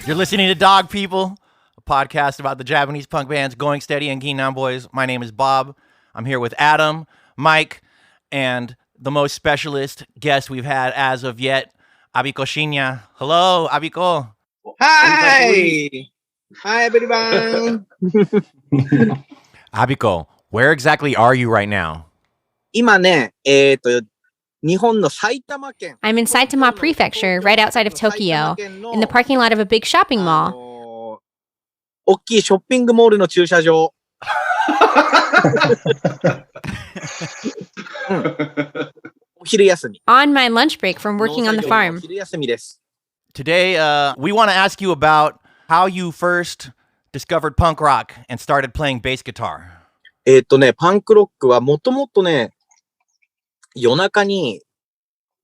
You're listening to Dog People, a podcast about the Japanese punk bands Going Steady and Ging Nang Boyz. My name is Bob. I'm here with Adam, Mike, and the most specialist guest we've had as of yet, Abiko Shinya. Hello, Abiko. Hi! Hi, everyone! Abiko, where exactly are you right now? 今ね、日本の埼玉県。 I'm in Saitama Prefecture, right outside of Tokyo, in the parking lot of a big shopping mall. 大きいショッピングモールの駐車場。お昼休み。 On my lunch break from working on the farm. お昼休みです。 Today, we want to ask you about how you first discovered punk rock and started playing bass guitar. パンクロックはもともとね、夜中に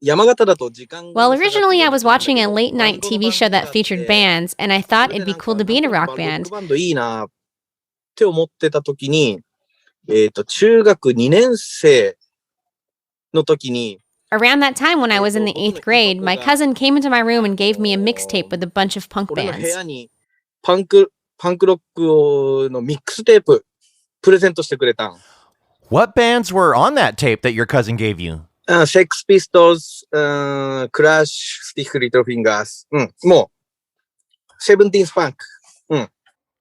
山形だと時間 Well, originally I was watching a late-night TV show that featured bands, and I thought it'd be cool to be in a rock band. バンドいいなって思ってた時に、中学2年生の時に Around that time when I was in the 8th grade, my cousin came into my room and gave me a mixtape with a bunch of punk 俺の部 bands. 屋にパンクロックのミックステーププレゼントしてくれたん。 What bands were on that tape that your cousin gave you? セックスピストルズ、クラッシュ、スティッフリトルフィンガーズ。もう、セブンティーンスパンク。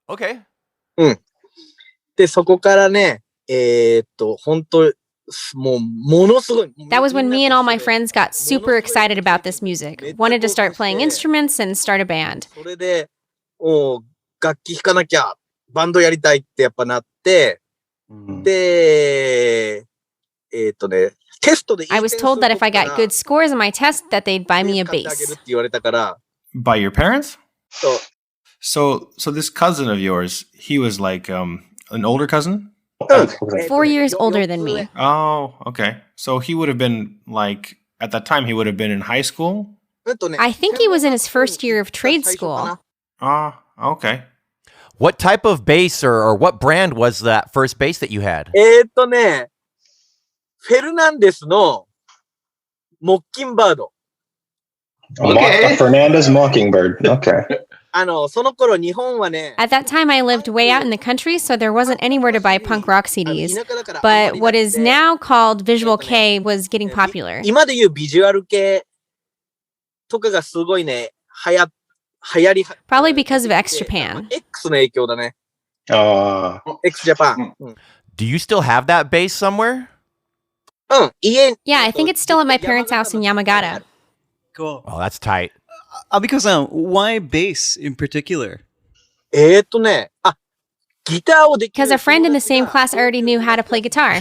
Okay. で、そこからね、本当ものすごい。 That was when me and all my friends got super excited about this music, wanted to start playing instruments and start a band. それで、楽器弾かなきゃ、バンドやりたいってやっぱなって、で、テストで I was told that if I got good scores in my test, that they'd buy me a bass. 言われたから、 By your parents? そう。 So this cousin of yours, he was like an older cousin? 4 years older than me. Oh, okay. So he would have been like, at that time, he would have been in high school? I think he was in his first year of trade school. Okay. What type of bass or what brand was that first bass that you had? フェルナンデスのモッキンバード。Okay. Fernandez Mockingbird. Okay. その頃日本はね、 At that time, I lived way out in the country, so there wasn't anywhere to buy punk rock CDs. But what is now called Visual K was getting popular. 今で言うビジュアル系とかがすごいね、流行り。 Probably because of X Japan. X の影響だね。X Japan。Do you still have that bass somewhere? Yeah, I think it's still at my parents' house in Yamagata. Cool. Oh, that's tight. Abiko-san, why bass in particular? ギターをできる。 Because a friend in the same class already knew how to play guitar.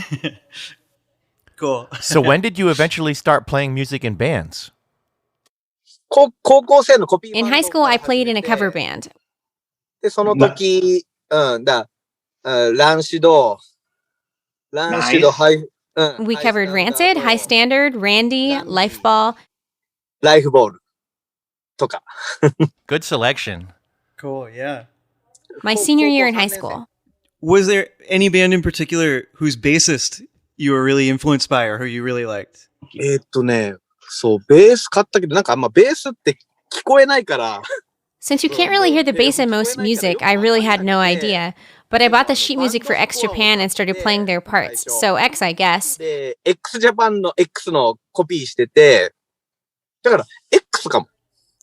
Cool. So when did you eventually start playing music in bands? 高校生のコピーバン In ド high school, I played in a cover band. で、その時、ランシド、ハイ、We covered Rancid, High Standard, Randy, Lifeball. ライフボールとか。 Good selection. Cool, yeah. My senior year in high school. Was there any band in particular whose bassist you were really influenced by or who you really liked? そう、ベース買ったけど、なんかあんまベースって聞こえないから。 Since you can't really hear the bass in most music, I really had no idea. But I bought the sheet music for X Japan and started playing their parts. So X, I guess. で、X Japan の X のコピーしてて、だから X かも。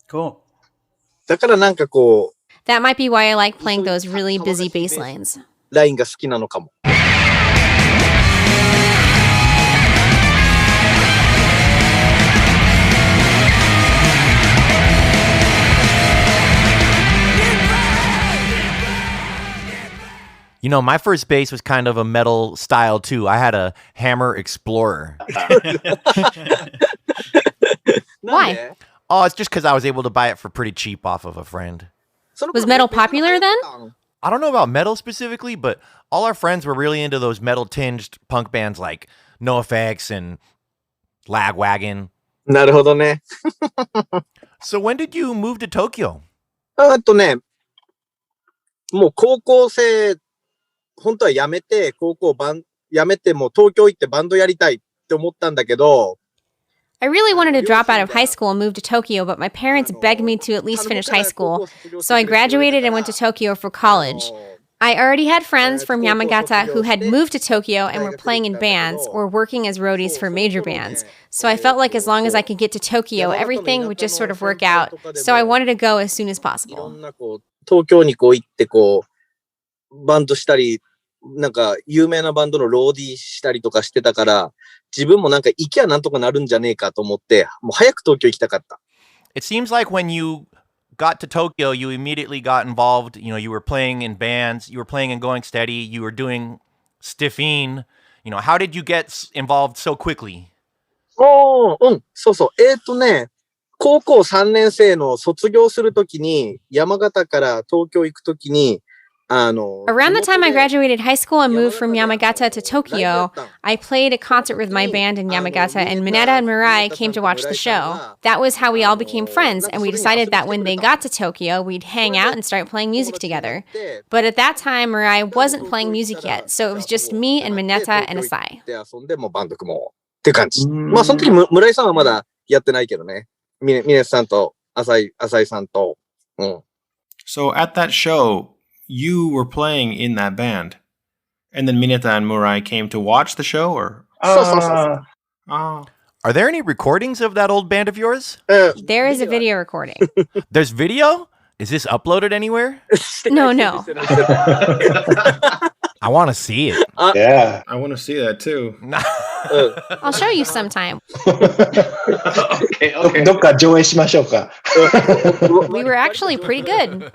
Cool. だからなんかこう、 That might be why I like playing those really busy bass lines. ラインが好きなのかも。You know, my first bass was kind of a metal style too. I had a Hammer Explorer. Why? Oh, it's just because I was able to buy it for pretty cheap off of a friend. Was metal popular then? I don't know about metal specifically, but all our friends were really into those metal-tinged punk bands like NoFX and Lagwagon. なるほどね。 So when did you move to Tokyo? もう高校生、本当は辞めて、辞めてもう東京行ってバンドやりたいって思ったんだけど、I really wanted to drop out of high school and move to Tokyo, but my parents begged me to at least finish high school. So I graduated and went to Tokyo for college. I already had friends from Yamagata who had moved to Tokyo and were playing in bands or working as roadies for major bands. So I felt like as long as I could get to Tokyo, everything would just sort of work out. So I wanted to go as soon as possible. 東京にこう行ってこう、バンドしたり、なんか有名なバンドのローディーしたりとかしてたから、自分もなんか行きゃなんとかなるんじゃねえかと思って、もう早く東京行きたかった。It seems like when you got to Tokyo, you immediately got involved. You know, you were playing in bands, you were playing in Going Steady, you were doing Stiffeen. You know, how did you get involved so quickly? そうそう。高校3年生の卒業するときに、山形から東京行くときに、Around the time I graduated high school and moved from Yamagata to Tokyo, I played a concert with my band in Yamagata, and Mineta and Mirai came to watch the show. That was how we all became friends, and we decided that when they got to Tokyo, we'd hang out and start playing music together. But at that time, Mirai wasn't playing music yet, so it was just me and Mineta and Asai. 遊んでもうバンド組もうって感じ。まあその時村井さんはまだやってないけどね。ミネさんと浅井さんと。So at that show, you were playing in that band, and then Mineta and Murai came to watch the show, or? Oh. Are there any recordings of that old band of yours? There is a video recording. There's video? Is this uploaded anywhere? No. I want to see it. Yeah. I want to see that too. I'll show you sometime. Okay. どっか上映しましょうか。We were actually pretty good.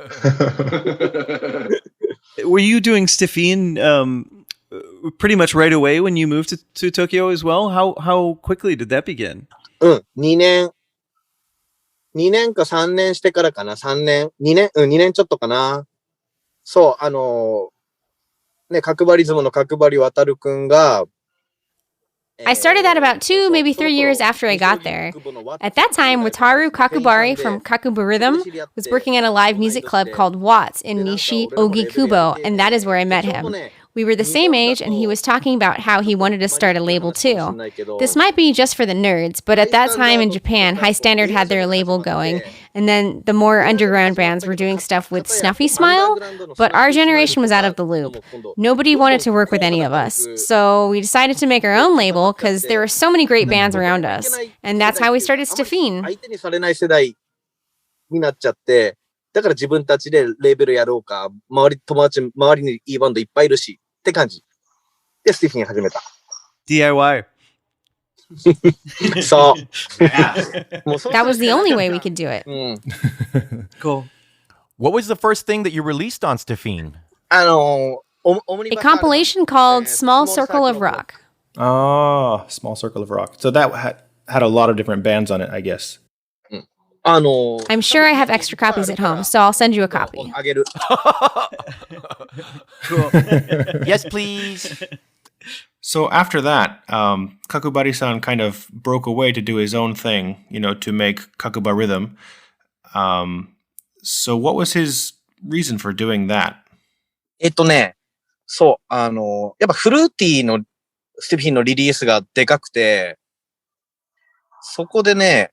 Were you doing Stiffeen pretty much right away when you moved to Tokyo as well? How quickly did that begin? 2年か3年してからかな。2年ちょっとかな。そう、角張りズムの角張り渡るくんが、I started that about 2, maybe 3 years after I got there. At that time, Wataru Kakubari from Kakuba Rhythm was working at a live music club called Watts in Nishi Ogikubo, and that is where I met him. We were the same age, and he was talking about how he wanted to start a label too. This might be just for the nerds, but at that time in Japan, High Standard had their label going, and then the more underground bands were doing stuff with Snuffy Smile, but our generation was out of the loop. Nobody wanted to work with any of us, so we decided to make our own label because there were so many great bands around us, and that's how we started Stiffeen. 相手にされない世代になっちゃって、だから自分たちでレーベルやろうか、周りにいいバンドいっぱいいるし、って感じ。で、スティフィン始めた。DIY. そう。That was the only way we could do it. Cool. What was the first thing that you released on Stiffeen? A compilation called Small Circle of Rock. Oh, Small Circle of Rock. So that had a lot of different bands on it, I guess. I'm sure I have extra copies at home, so I'll send you a copy. Cool. Yes, please. So after that, Kakubari-san kind of broke away to do his own thing, to make Kakuba Rhythm. So what was his reason for doing that? そう、やっぱフルーティーのスティフィンのリリースがでかくて、そこでね、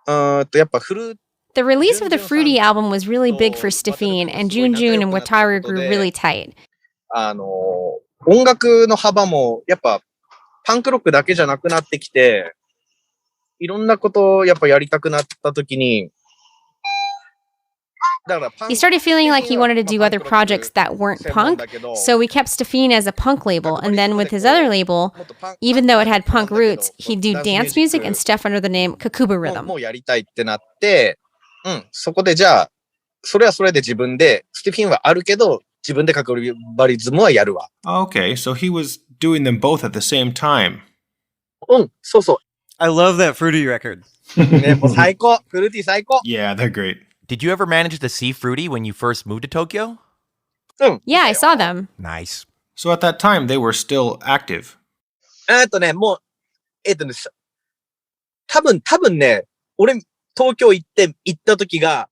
やっぱフルー The release of the Fruity album was really big for Stiffeen, and Junjun and Wataru grew really tight. 音楽の幅もやっぱパンクロックだけじゃなくなってきて、いろんなことをやっぱやりたくなった時に、He started feeling like he wanted to do other projects that weren't punk, so we kept Stiffeen as a punk label, and then with his other label, even though it had punk roots, he'd do dance music and stuff under the name Kakuba Rhythm. もうやりたいってなって、そこでじゃあ、それはそれで自分で、スティフィンはあるけど、自分でカクバリズムはやるわ。Okay, so he was doing them both at the same time. そうそう。I love that Fruity record. ね、もう最高。フルーティー最高。 Yeah, they're great. Did you ever manage to see Fruity when you first moved to Tokyo? Yeah, I saw them. Nice. So at that time, they were still active. もう、多分ね、俺、東京行った時が、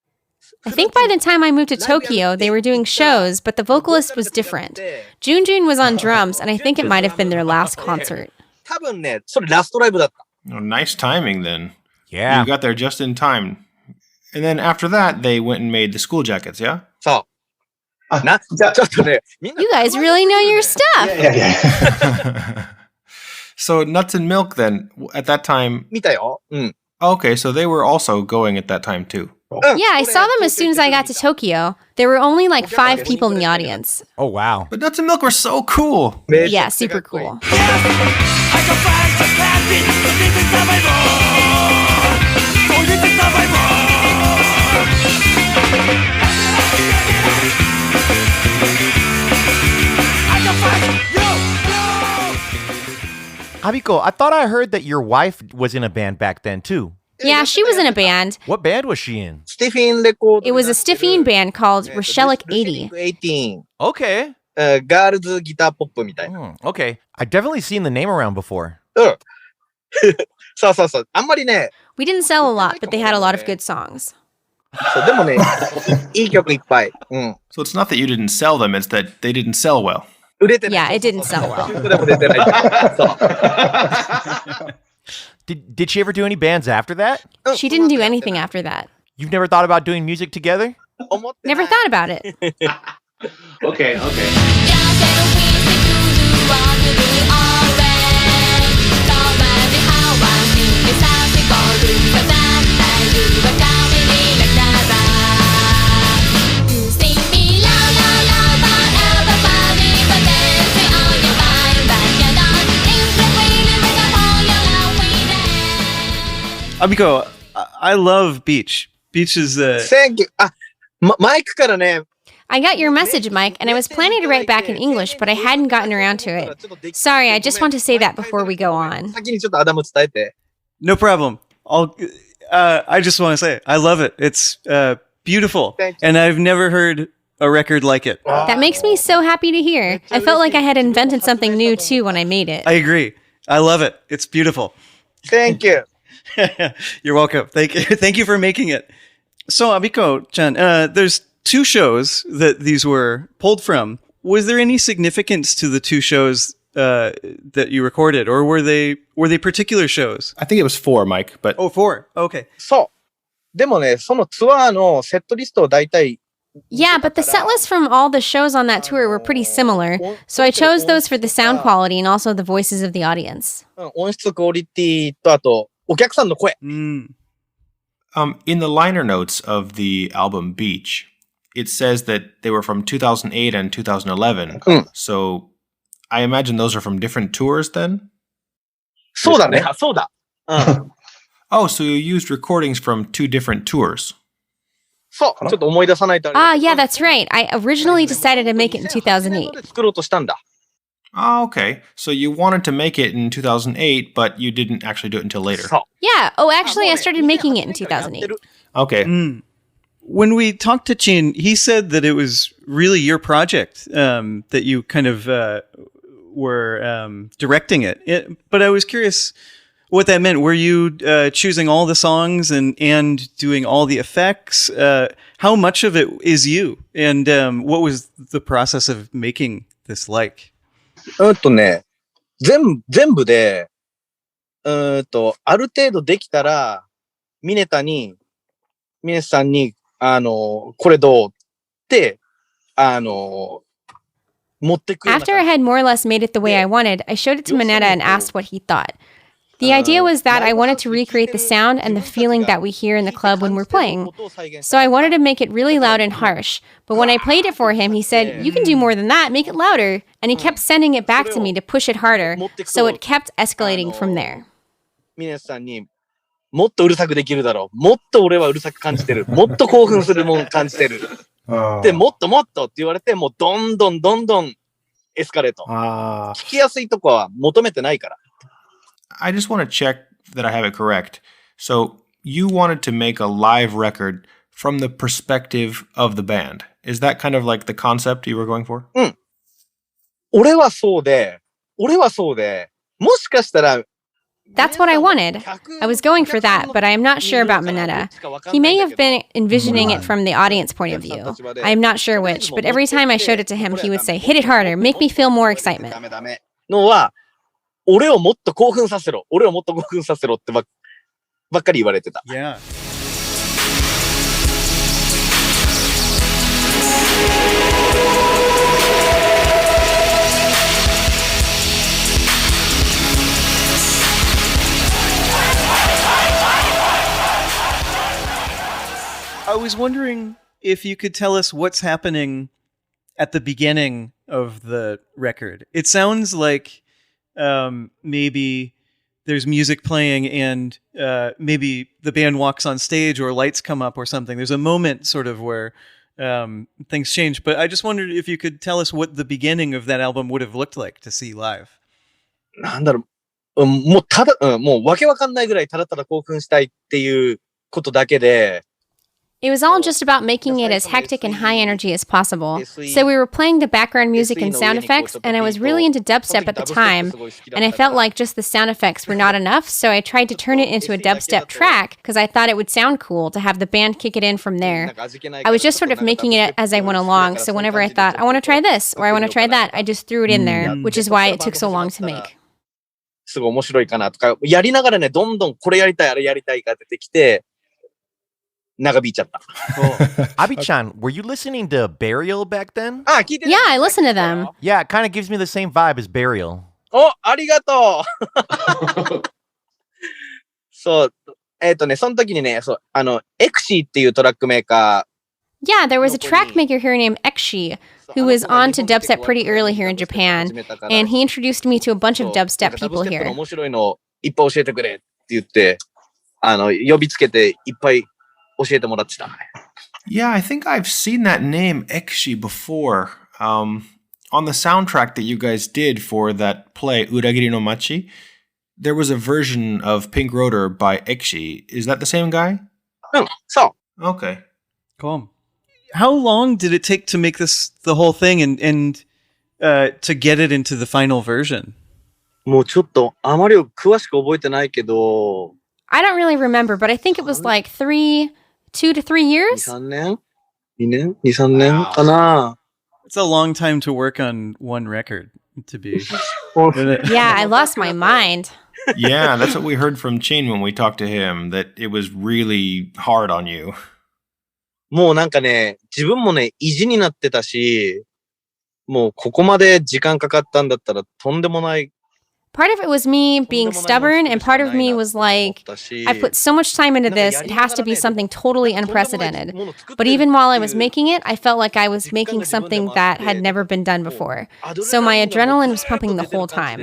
I think by the time I moved to Tokyo, they were doing shows, but the vocalist was different. Junjun was on drums, and I think it might have been their last concert. 多分ね、それラストライブだった。Oh, nice timing then. Yeah. You got there just in time. And then after that, they went and made the school jackets, yeah? そう。あ、じゃあ、ちょっとね、みんな You guys really know your stuff. いやいやいや。So Nuts and Milk then, at that time... 見たよ。うん。 Okay, so they were also going at that time too. Yeah, I saw them as soon as I got to Tokyo. There were only like 5 people in the audience. Oh, wow. But Nuts and Milk were so cool. Yeah, super cool. Abiko, I thought I heard that your wife was in a band back then, too. Yeah, she was in a band. What band was she in? スティフィンレコード。 It was a Stiffeen band called Rosenstock 80. 18。Okay. ガールズギターポップみたいな。 Okay. I've definitely seen the name around before. うん。そうそうそう。あんまりね、 We didn't sell a lot, but they had a lot of good songs. そうでもね、いい曲いっぱい。うん。 So it's not that you didn't sell them, it's that they didn't sell well. 売れてない。 Yeah, it didn't sell well. でも出てない。そう。 Did she ever do any bands after that? She didn't do anything after that. You've never thought about doing music together? 思ってない Never thought about it. Okay, okay. Abiko, I love Beach. Beach is Thank you. あ、マイクからね、 I got your message, Mike, and I was planning to write back in English, but I hadn't gotten around to it. Sorry, I just want to say that before we go on. 先にちょっとアダム伝えて。 no problem. I just want to say I love it. It's beautiful, Thank you. and I've never heard a record like it. That makes me so happy to hear. I felt like I had invented something new too when I made it. I agree. I love it. It's beautiful. Thank you. You're welcome. Thank you. Thank you for making it. So, Abiko-chan, there's 2 shows that these were pulled from. Was there any significance to the 2 shows that you recorded, or were they particular shows? I think it was 4, Mike, but... Oh, 4. Okay. そう。でもね、そのツアーのセットリストを大体、 Yeah, but the set lists from all the shows on that tour were pretty similar, so I chose those for the sound quality and also the voices of the audience. 音質クオリティと、あと、お客さんの声。 Mm. in the liner notes of the album Beach, it says that they were from 2008 and 2011. So I imagine those are from different tours then? そうだね。あ、そうだ。うん。 Oh, so you used recordings from 2 different tours. そう。ちょっと思い出さないとあれ。 Ah, yeah, that's right. I originally decided to make it in 2008. 作ろうとしたんだ。 Oh, okay. So you wanted to make it in 2008, but you didn't actually do it until later. そう。 Yeah, oh, actually, I started making it in 2008. Okay. Mm. When we talked to Chin, he said that it was really your project, that you kind of were directing it. But I was curious what that meant. Were you choosing all the songs and doing all the effects? How much of it is you? And what was the process of making this like? ね、全部で、ある程度できたら、ミネさんに、これどうって、持ってくる。 After I had more or less made it the way I wanted, I showed it to Mineta and asked what he thought. The idea was that I wanted to recreate the sound and the feeling that we hear in the club when we're playing. So I wanted to make it really loud and harsh. But when I played it for him, he said, "You can do more than that, make it louder." And he kept sending it back to me to push it harder. So it kept escalating from there. ミネさんに、もっとうるさくできるだろう。もっと俺はうるさく感じてる。もっと興奮するもん感じてる。で、もっともっとって言われて、もうどんどんエスカレート。聞きやすいとこは求めてないから。I just want to check that I have it correct. So you wanted to make a live record from the perspective of the band. Is that kind of like the concept you were going for? うん。俺はそうで、もしかしたら、 That's what I wanted. I was going for that, but I am not sure about Mineta. He may have been envisioning it from the audience point of view. I am not sure which, but every time I showed it to him, he would say, "Hit it harder, make me feel more excitement." のは、俺をもっと興奮させろ。俺をもっと興奮させろってばっかり言われてた。Yeah. I was wondering if you could tell us what's happening at the beginning of the record. It sounds like maybe there's music playing and maybe the band walks on stage or lights come up or something. There's a moment sort of where things change. But I just wondered if you could tell us what the beginning of that album would have looked like to see live. なんだろう。もうわけわかんないぐらいただただ興奮したいっていうことだけで、It was all just about making it as hectic and high energy as possible. So we were playing the background music and sound effects, and I was really into dubstep at the time, and I felt like just the sound effects were not enough, so I tried to turn it into a dubstep track because I thought it would sound cool to have the band kick it in from there. I was just sort of making it as I went along, so whenever I thought, I want to try this, or I want to try that, I just threw it in there, which is why it took so long to make. すごい面白いかなとか、やりながらね、どんどんこれやりたい、あれやりたいが出てきて、長引いちゃった。Abi-chan, were you listening to Burial back then? あ、聞いてる Yeah, I listened to them. Yeah, it kind of gives me the same vibe as Burial. お、ありがとうそう、その時にね、そう、エクシーっていうトラックメーカ Yeah, there was a track maker here named Ekshi, who was on to dubstep pretty early here in Japan, and he introduced me to a bunch of dubstep people ダブステップ here. の面白いのをいっぱい教えてくれって言って、呼びつけていっぱい教えてもらってた。Yeah, I think I've seen that name Ekshi before. On the soundtrack that you guys did for that play Uragiri no Machi, there was a version of Pink Rotor by Ekshi. Is that the same guy? うん、そ Okay. Cool. How long did it take to make the whole thing and to get it into the final version? う。もうちょっとあまり詳しく覚えてないけど、I don't really remember, but I think it was like 2 to 3 years. 2、3年 ?2 年 ?2、3年かな It's a long time to work on one record, to be. Yeah, I lost my mind. Yeah, that's what we heard from Chin when we talked to him, that it was really hard on you. もうなんかね、自分もね、意地になってたし、もうここまで時間かかったんだったらとんでもない。 Part of it was me being stubborn, and part of me was like, I put so much time into this, it has to be something totally unprecedented. But even while I was making it, I felt like I was making something that had never been done before. So my adrenaline was pumping the whole time.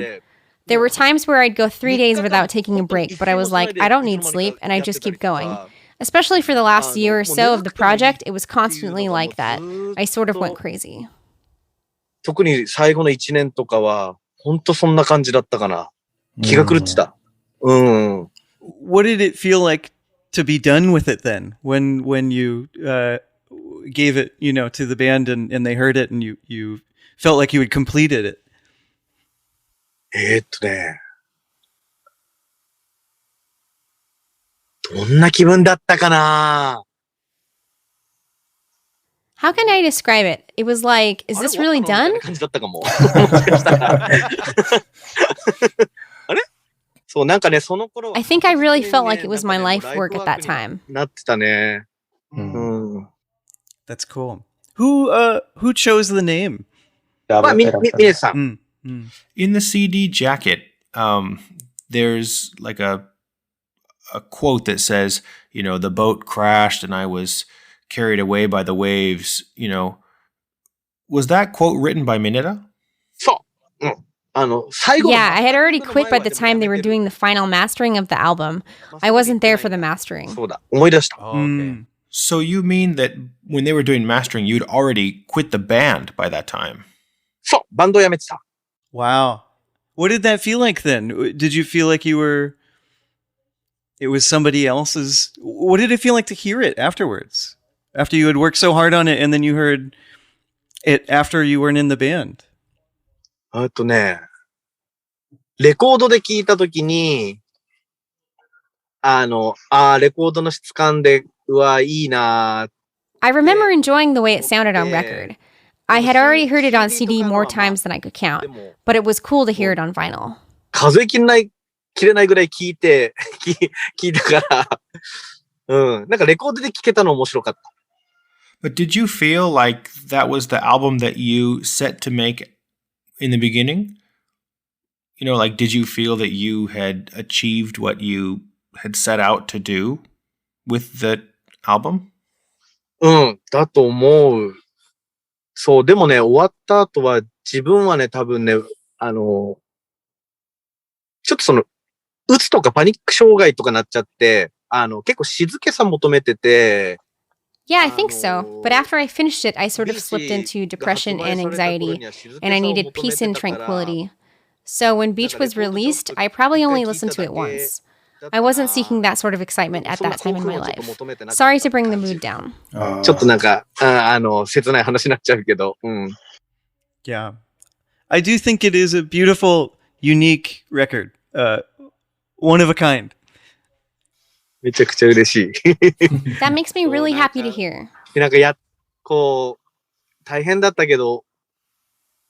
There were times where I'd go 3 days without taking a break, but I was like, I don't need sleep, and I just keep going. Especially for the last year or so of the project, it was constantly like that. I sort of went crazy. 特に最後の1年とかは、ほんとそんな感じだったかな。気が狂ってた。うん。What did it feel like to be done with it then? When you gave it, to the band and they heard it and you felt like you had completed it? ね。どんな気分だったかな How can I describe it? It was like, is this really done? 感じだったかも。もしかしたらあれそう、なんかね、その頃は I think I really felt like it was my life work at that time. なってたね。That's cool. Who chose the name? まあ、みねさん。In the CD jacket, there's like a quote that says, the boat crashed and I was carried away by the waves, Was that quote written by Mineta? そう。最後 Yeah, I had already quit by the time they were doing the final mastering of the album. I wasn't there for the mastering. そうだ。思い出した。 Okay. So you mean that when they were doing mastering, you'd already quit the band by that time? そう。バンドを辞めてた。Wow. What did that feel like then? Did you feel like it was somebody else's? What did it feel like to hear it afterwards? After you had worked so hard on it and then you heard it after you weren't in the band? レコードで聞いたときに、レコードの質感で、うわ、いいな。 I remember enjoying the way it sounded on record. I had already heard it on CD more times than I could count, but it was cool to hear it on vinyl. 数えきれないぐらい聞いたから、なんかレコードで聞けたの面白かった。But did you feel like that was the album that you set to make in the beginning? You know, like, did you feel that you had achieved what you had set out to do with the album? だと思う。そう、でもね、終わった後は自分はね、多分ね、ちょっとうつとかパニック障害とかなっちゃって、結構静けさ求めてて、Yeah, I think so. But after I finished it, I sort of slipped into depression and anxiety, and I needed peace and tranquility. So when Beach was released, I probably only listened to it once. I wasn't seeking that sort of excitement at that time in my life. Sorry to bring the mood down. ちょっとなんか、切ない話になっちゃうけど、Yeah. I do think it is a beautiful, unique record. One of a kind. めちゃくちゃ嬉しい。That makes me really happy to hear. なんか大変だったけど、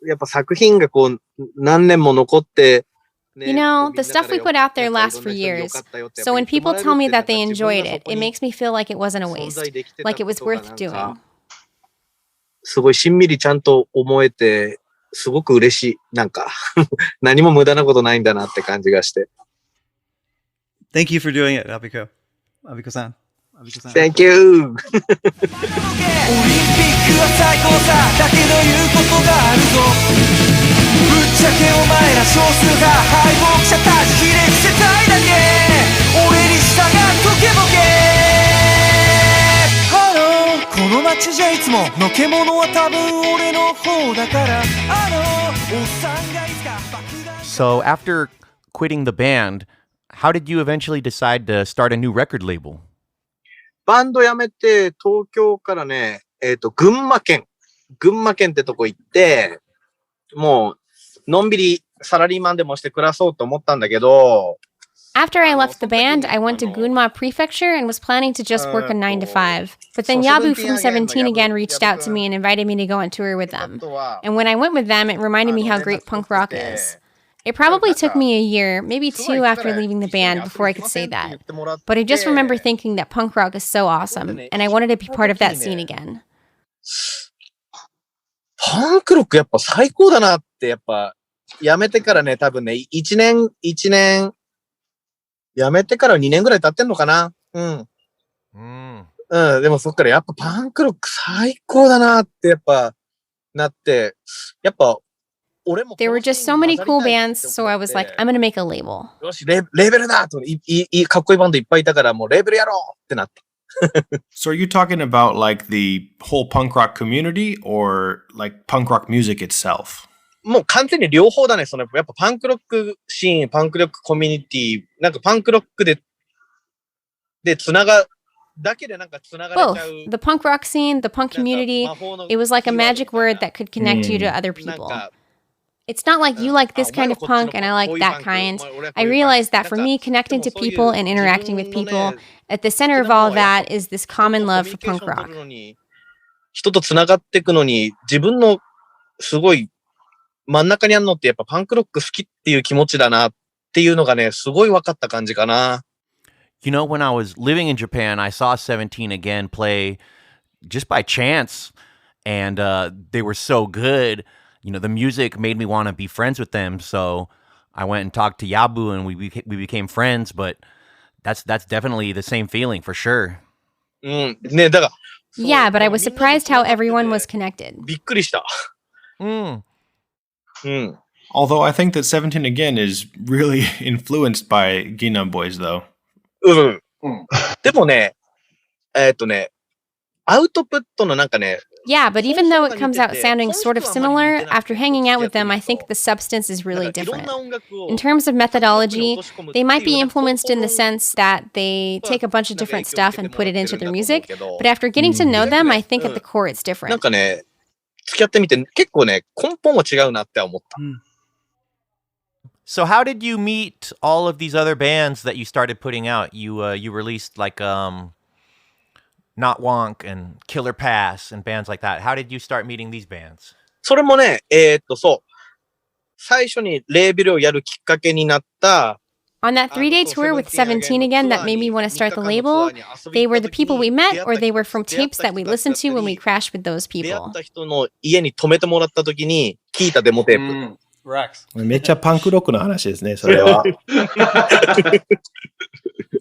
やっぱ作品が何年も残って、You know, the stuff we put out there lasts for years. So when people tell me that they enjoyed it, it makes me feel like it wasn't a waste, like it was worth doing. すごいしんみりちゃんと思えて、すごく嬉しい。なんか、何も無駄なことないんだなって感じがして。Thank you for doing it, Abiko. Abiko-san. Thank you! オリンピックは最高さだけど言うことがあるぞぶっちゃけお前ら少数派敗北者たちひれ伏せたいだけ俺に従っとけボケハローこの街じゃいつものけ者は多分俺の方だからおっさんがいつか爆弾 So after quitting the band, how did you eventually decide to start a new record label? バンド辞めて、東京からね、群馬県ってとこ行って、もう、のんびりサラリーマンでもして暮らそうと思ったんだけど、After I left the band, I went to Gunma Prefecture and was planning to just work a 9 to 5. But then Yabu from 17 again reached out to me and invited me to go on tour with them. And when I went with them, it reminded me how great punk rock is. It probably took me a year, maybe 2 after leaving the band before I could say that. But I just remember thinking that punk rock is so awesome, and I wanted to be part of that scene again. パンクロックやっぱ最高だなって、やっぱ、辞めてからね、多分ね、1年、辞めてから2年ぐらい経ってんのかな。でもそっからやっぱパンクロック最高だなってやっぱなって、やっぱ、There were just so many cool bands, so I was like, I'm gonna make a label. よし、レーベルだとかっこいいバンドいっぱいいたから、もうレーベルやろうってなった。So are you talking about like the whole punk rock community or like punk rock music itself? もう完全に両方だね。やっぱパンクロックシーン、パンクロックコミュニティ、なんかパンクロックでだけでなんかつながれちゃう。Both. The punk rock scene, the punk community, it was like a magic word that could connect you to other people. It's not like you like this kind of punk and I like that kind. I realized that for me, connecting to people and interacting with people, at the center of all of that is this common love for punk rock. 人とつながっていくのに、自分のすごい真ん中にあるのってやっぱパンクロック好きっていう気持ちだなっていうのがね、すごい分かった感じかな。You know, when I was living in Japan, I saw 17 again play just by chance, and they were so good. You know, the music made me want to be friends with them, so I went and talked to Yabu, and we became friends. But that's definitely the same feeling for sure. ね、だから。Yeah, but I was surprised how everyone was connected. びっくりした。Although I think that 17 again is really influenced by Ging Nang Boyz, though. でもね、アウトプットのなんかね。Yeah, but even though it comes out sounding sort of similar, after hanging out with them, I think the substance is really different. In terms of methodology, they might be influenced in the sense that they take a bunch of different stuff and put it into their music, but after getting to know them, I think at the core it's なん different. かね、付き合ってみて結構ね、根本は違うなって思った。So how did you meet all of these other bands that you started putting out? You released like Not Wonk and Killer Pass and bands like that. How did you start meeting these bands? それもね、そう。最初にレーベルをやるきっかけになった、On that 3-day tour with Seventeen again that made me want to start the label, they were the people we met or they were from tapes that we listened to when we crashed with those 出会 people. った人の家に泊めてもらった時に聞いたデモテープ。Rex. めっちゃパンクロックの話ですね、それは。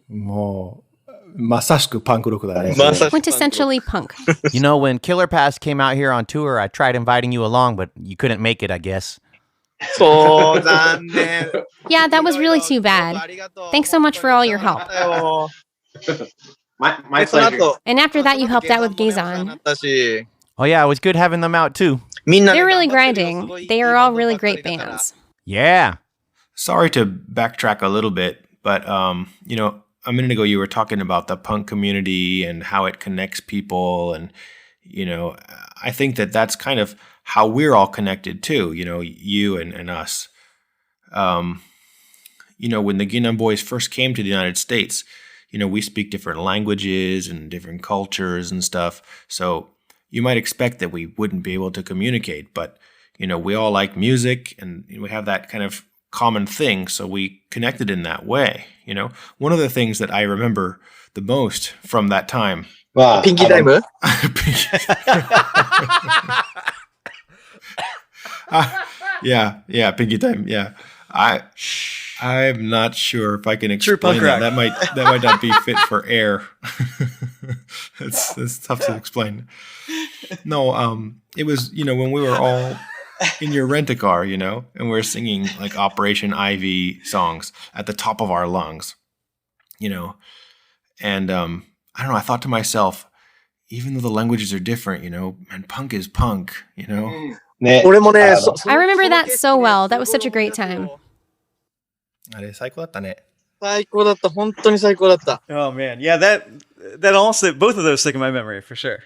もう、まさしくパンクロックだね。まさしく Quintessentially punk. You know, when Killer Pass came out here on tour, I tried inviting you along, but you couldn't make it, I guess. そう残念。 Yeah, that was really too bad. Thanks so much for all your help. My pleasure. And after that, you helped out with Gazon. Oh yeah, it was good having them out too. They're really grinding. They are all really great bands. Yeah. Sorry to backtrack a little bit, but you know, a minute ago you were talking about the punk community and how it connects people, and you know, I think that that's kind of how we're all connected too. You know, you and us. You know, when the Ging Nang Boyz first came to the United States, you know, we speak different languages and different cultures and stuff. So you might expect that we wouldn't be able to communicate, but, you know, we all like music and we have that kind of common thing. So we connected in that way. You know, one of the things that I remember the most from that time. ピンキータイム yeah, Pinky Time. Yeah. I'm not sure if I can True explain punk rock. that. That might not be fit for air. It's tough to explain. No, it was, you know, when we were all in your rent-a-car, you know, and we're singing like Operation Ivy songs at the top of our lungs, you know, and I don't know. I thought to myself, even though the languages are different, you know, and punk is punk, you know. ね、俺もね、I remember that so well. That was such a great time. あれ最高だったね。最高だった。本当に最高だった。 Oh man, yeah, that also both of those stick in my memory for sure.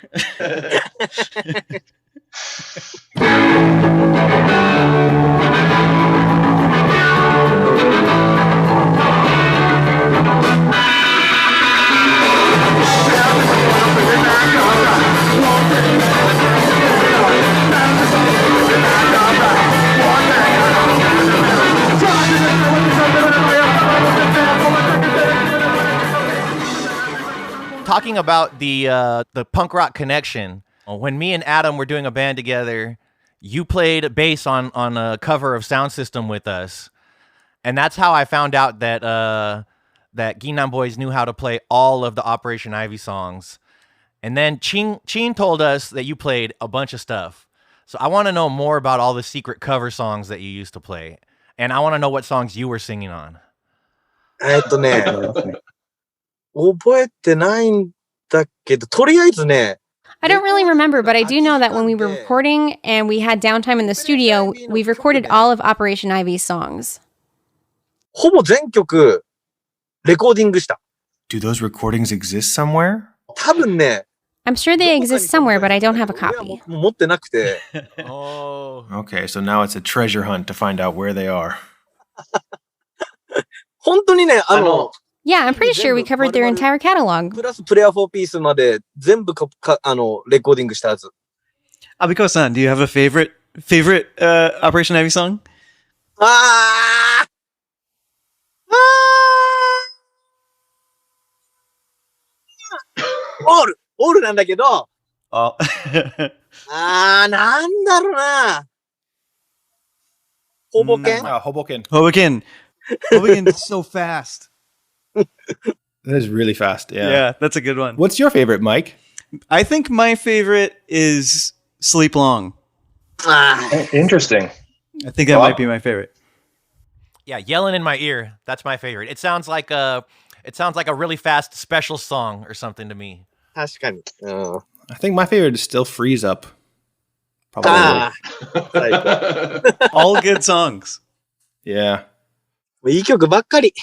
Talking about the punk rock connection, when me and Adam were doing a band together, you played bass on a cover of Sound System with us, and that's how I found out that that Ging Nang Boyz knew how to play all of the Operation Ivy songs. And then Chin told us that you played a bunch of stuff. So I want to know more about all the secret cover songs that you used to play, and I want to know what songs you were singing on. 覚えてないんだけど、とりあえずね、 I don't really remember, but I do know that when we were recording and we had downtime in the studio, we've recorded all of Operation Ivy's songs. ほぼ全曲、レコーディングした。 Do those recordings exist somewhere? 多分ね、 I'm sure they exist somewhere, but I don't have a copy. 持ってなくて、 Oh. Okay, so now it's a treasure hunt to find out where they are. 本当にね、Yeah, I'm pretty sure we covered their entire catalog. プラスプレア4ピースまで全部レコーディングしたはず。 Abiko-san, do you have a favorite Operation Ivy song? あーオールなんだけど、Oh. なんだろうな。ほぼけん Hoboken. Hoboken. Hoboken is so fast. That is really fast. Yeah. Yeah, that's a good one. What's your favorite, Mike? I think my favorite is Sleep Long. Interesting. I think that might be my favorite. Yeah, Yelling in My Ear. That's my favorite. It sounds like a really fast special song or something to me. 確かに。I think my favorite is still Freeze Up. Probably. 最高。 All good songs. Yeah. いい曲ばっかり。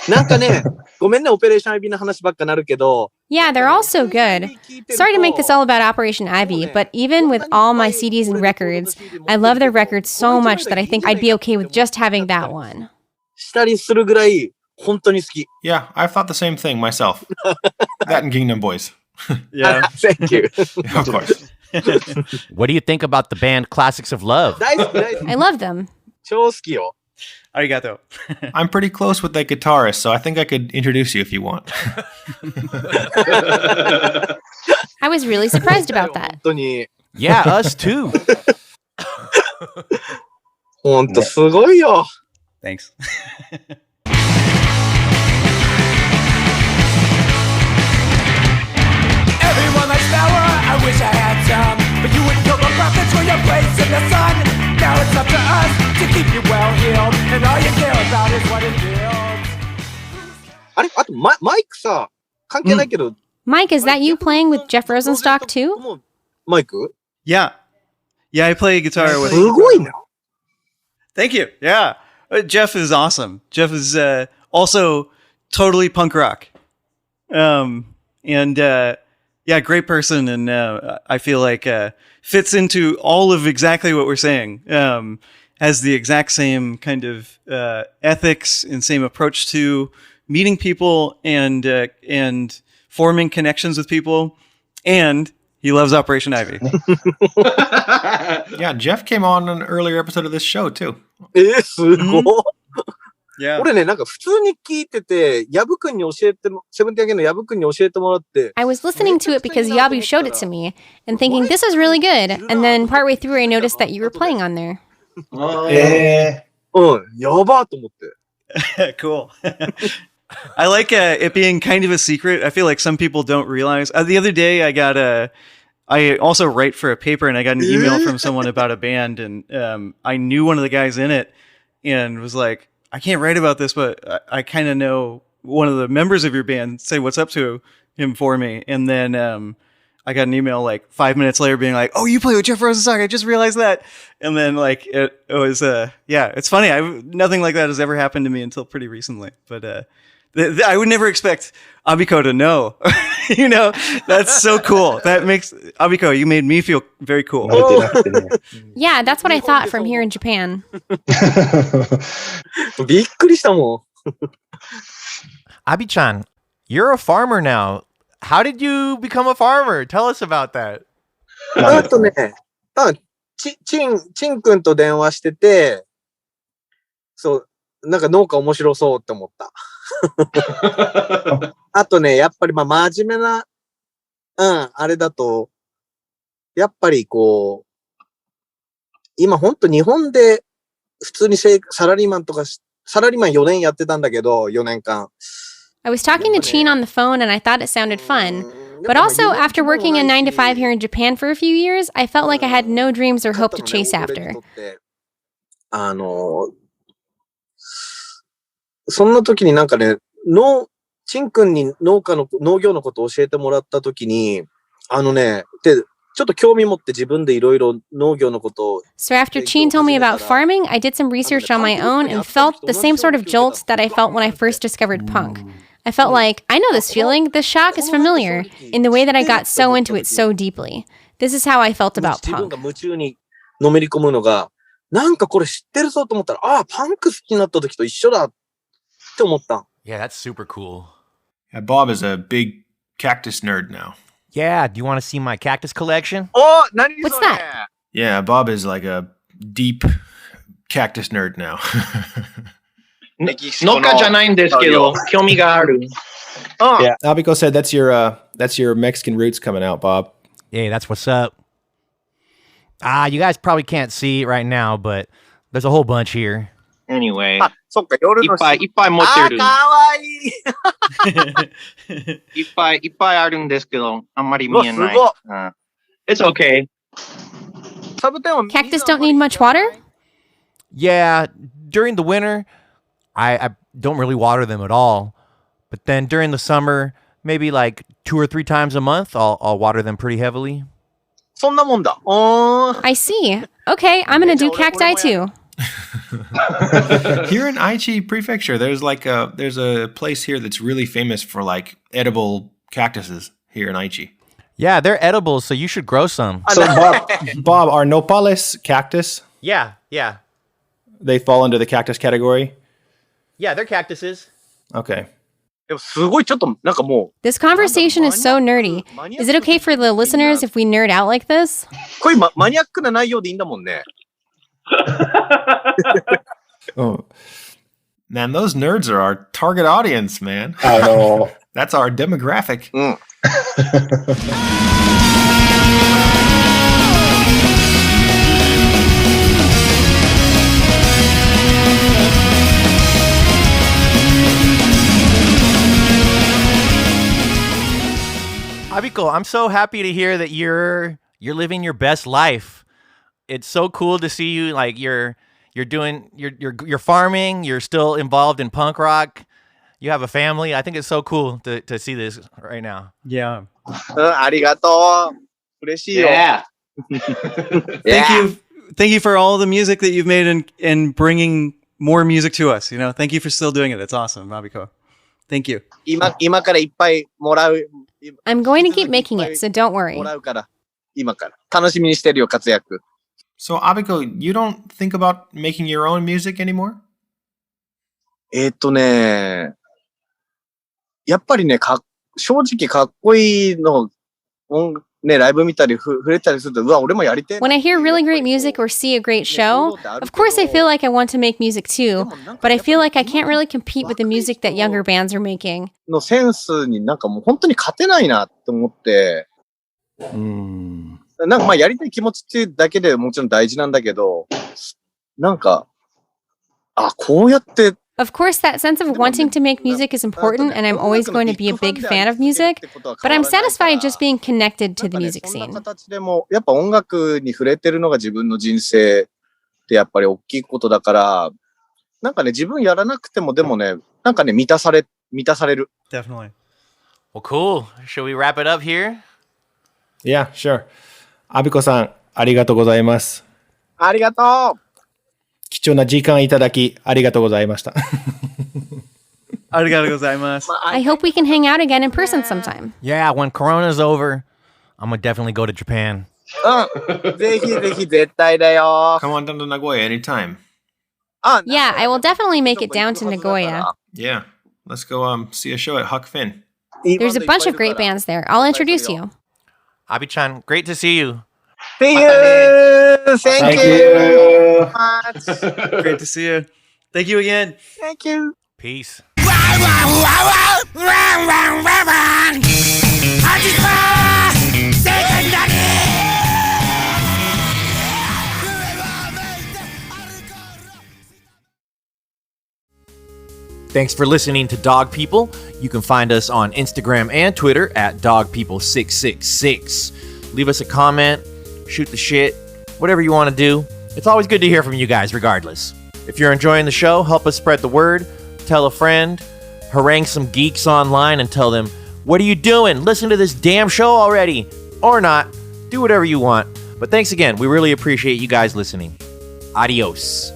なんかね、ごめんね、オペレーション IB の話ばっかなるけど。 Yeah, they're all so good. Sorry to make this all about Operation Ivy, but even with all my CDs and records, I love their records so much that I think I'd be okay with just having that one. したりするぐらい、本当に好き。 Yeah, I've thought the same thing myself. That and Ging Nang Boyz. Yeah. Thank you. Yeah, of course. What do you think about the band Classics of Love? 大好き、大好き。 I love them. 超好きよ。Arigato. I'm pretty close with that guitarist, so I think I could introduce you if you want. I was really surprised about that. 本当に。 Yeah, us too. 本当すごいよ。 Thanks. Everyone likes power, I wish I had some. But you would kill the prophets for your place in the sun. Now it's up to us to keep you well healed. And all you care about is what it builds. あれあとマイクさ、関係ないけど。 Mike, is that you playing with Jeff Rosenstock too? マイク Yeah. Yeah, I play guitar with... すごいな。 Thank you. Yeah. Jeff is awesome. Jeff is also totally punk rock. Yeah, great person. And I feel like fits into all of exactly what we're saying. Has the exact same kind of ethics and same approach to meeting people and forming connections with people. And he loves Operation Ivy. Yeah, Jeff came on an earlier episode of this show, too. すごい。 Yeah. 俺ね、なんか普通に聞いてて、ヤブ君に教えても、セブンティーアゲインのヤブ君に教えてもらって。 I was listening to it because Yabu showed it to me and thinking this is really good. And then partway through, I noticed that you were playing on there. うん、やばーと思って。 Cool. I like it being kind of a secret. I feel like some people don't realize. The other day, I also write for a paper, and I got an email from someone about a band, and I knew one of the guys in it, and was like, I can't write about this, but I kind of know one of the members of your band. Say what's up to him for me, and then I got an email like 5 minutes later being like, oh, you play with Jeff Rosenstock. I just realized that. And then like, it was, yeah, it's funny. Nothing like that has ever happened to me until pretty recently, but I would never expect Abiko to know. You know, that's so cool. That makes Abiko, you made me feel very cool. Yeah, that's what I thought from here in Japan. びっくりしたもん。 Abi-chan, you're a farmer now. How did you become a farmer? Tell us about that. あとね、チン君と電話してて、そう、なんか農家面白そうって思った。あとね、やっぱり真面目な、あれだと、やっぱりこう、今ほんと日本で普通にサラリーマン4年やってたんだけど、4年間。I was talking to Chin on the phone and I thought it sounded fun. But also, after working a 9 to 5 here in Japan for a few years, I felt like I had no dreams or hope to chase after. そんな時になんかね、チン君に農業のことを教えてもらった時に、で、ちょっと興味持って自分でいろいろ農業のことを。So after Chin told me about farming, I did some research on my own and felt the same sort of jolt that I felt when I first discovered punk. I felt like, I know this feeling, this shock is familiar, in the way that I got so into it so deeply. This is how I felt about 自分 punk. が夢中にのめり込むのが、なんかこれ知ってるぞと思ったら、パンク好きになった時と一緒だって思った。Yeah, that's super cool. Yeah, Bob is a big cactus nerd now. Yeah, do you want to see my cactus collection? 何 What's それ that? Yeah, Bob is like a deep cactus nerd now. 農家じゃないんですけど、興味がある。Yeah, Abiko said that's your Mexican roots coming out, Bob. Yeah, that's what's up. You guys probably can't see it right now, but there's a whole bunch here. Anyway, そっか、夜のいっぱい持ってる。かわいい。いっぱいあるんですけど、あんまり見えない。すごい。It's okay. サブテンは Cactus don't need much water? Yeah, during the winter, I don't really water them at all. But then during the summer, maybe like 2 or 3 times a month, I'll water them pretty heavily. そんなもんだ。I see. Okay, I'm gonna do cacti too. Here in Aichi Prefecture, there's a place here that's really famous for like edible cactuses here in Aichi. Yeah, they're edible, so you should grow some. So Bob, are nopales cactus? Yeah. They fall into the cactus category? Yeah, they're cactuses. Okay. でもすごいちょっとなんかも This conversation is so nerdy. Is it okay for the listeners if we nerd out like this? う、こういうマニアックな内容でいいんだもんね。Oh. Man, those nerds are our target audience, man. That's our demographic. Abiko, I'm so happy to hear that you're living your best life. It's so cool to see you, like you're farming, you're still involved in punk rock. You have a family. I think it's so cool to see this right now. Yeah. ありがとう。嬉しいよ。Yeah. Thank you for all the music that you've made and bringing more music to us. You know, thank you for still doing it. It's awesome, Abiko. Thank you. 今からいっぱいもらう。 I'm going to keep making it, so don't worry. もらうから。今から。楽しみにしてるよ、活躍。 So, Abiko, you don't think about making your own music anymore? やっぱりね、正直かっこいいの、ね、ライブ見たり触れたりすると、うわ、俺もやりてえ。 When I hear really great music or see a great show, of course I feel like I want to make music too, but I feel like I can't really compete with the music that younger bands are making. のセンスになんかもう本当に勝てないなって思って、なんかまあやりたい気持ちっていうだけでもちろん大事なんだけど、なんか、こうやって、 Of course, that sense of wanting to make music is important, and I'm always going to be a big fan of music, but I'm satisfied just being connected to the music そん scene. な形でも、やっぱ音楽に触れてるのが自分の人生ってやっぱり大きいことだから、なんかね、自分やらなくてもでもね、なんかね、満たされる。Definitely. Well, cool. Should we wrap it up here? Yeah, sure. Abiko-san, ありがとうございます。ありがとう。貴重な時間いただきありがとうございました。Arigatou gozaimasu. I hope we can hang out again in person sometime. Yeah, when Corona's over, I'm gonna definitely go to Japan. ぜひぜひ絶対だよ。 Come on down to Nagoya anytime. Yeah, I will definitely make it down to Nagoya. Yeah, let's go see a show at Huck Finn. There's a bunch of great bands there. I'll introduce you. Abi-chan, great to see you. See you! Thank you! Much. Great to see you. Thank you again. Thank you! Peace. Thanks for listening to Dog People. You can find us on Instagram and Twitter at DogPeople666. Leave us a comment, shoot the shit, whatever you want to do. It's always good to hear from you guys, regardless. If you're enjoying the show, help us spread the word. Tell a friend, harangue some geeks online and tell them, what are you doing? Listen to this damn show already. Or not. Do whatever you want. But thanks again. We really appreciate you guys listening. Adios.